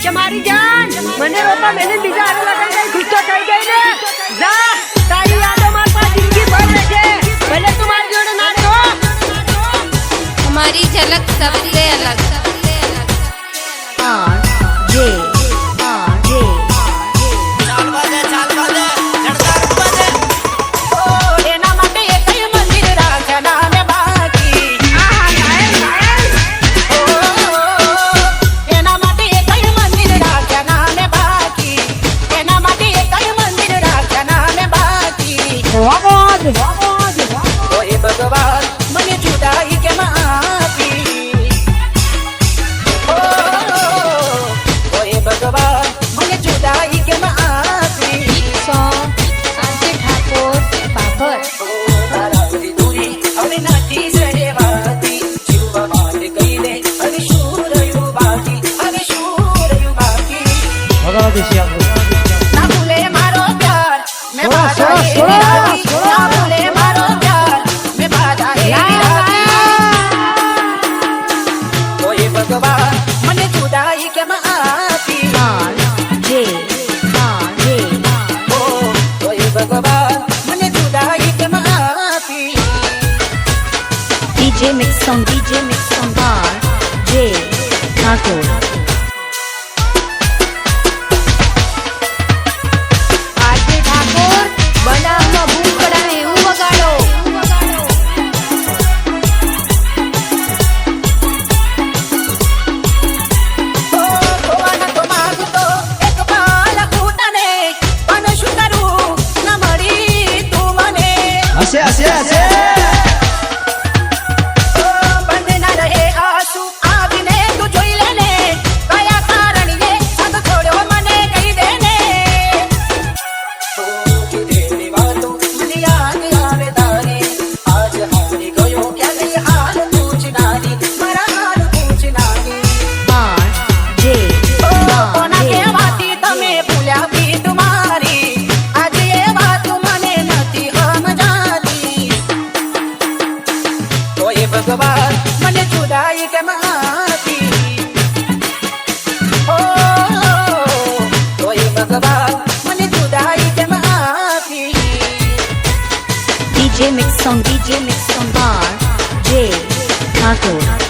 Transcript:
કે મારી જાન મને રોતા મેને બીજા હારે લગાઈ ગઈ ગુસ્સો થઈ ગઈ ને જા તારી યાદો માર પાસે જિંદગી ભર રહેશે ભલે તું મારી જોડે ના રહો हमारी झलक सबसे अलग जे ભગવાન મને જુદાઈ કેમ આપી ઓય ભગવાન મને જુદાઈ કેમ આપી आरजे ठाकुर बाबर તારાથી દૂરી હવે નથી સહેવાતી જીવવા માટે કહીને હવે શું રહ્યું બાકી હવે શું રહ્યું બાકી ભગવાન ના ભૂલે મારો પ્યાર મેં બાધા એવી રાખી ના ભૂલે મારો પ્યાર મેં બાધા એવી રાખી ઓય ભગવાન મને જુદાઈ કેમ આપી ઓય ભગવાન મને જુદાઈ કેમ આપી DJ Mix Song J Thakur RJ Thakur बनावમાં બૂમ પડાવે એવું વગાડો ખોવાના તો માંગતો એક પાલ ખૂટને પણ શું કરું ન મળી તું મને હશે હશે હશે બંધ ના રહે આંસુ આવીને તું જોઈ લે ને કયા કારણે સંગ છોડ્યો મને કહી દે ને કીધેલી વાતો મને યાદ આવે તારી આજ હારી ગયો ક્યારે હાલ પૂછનારી મારા હાલ પૂછનારી કોના કહેવાથી તમે ભૂલ્યા બી તુમારી આજે એ વાત મને નથી સમજાતી ઓય ભગવાન મને જુદાઈ કેમ આપી ઓય ભગવાન મને જુદાઈ કેમ આપી DJ Mix Song J Thakur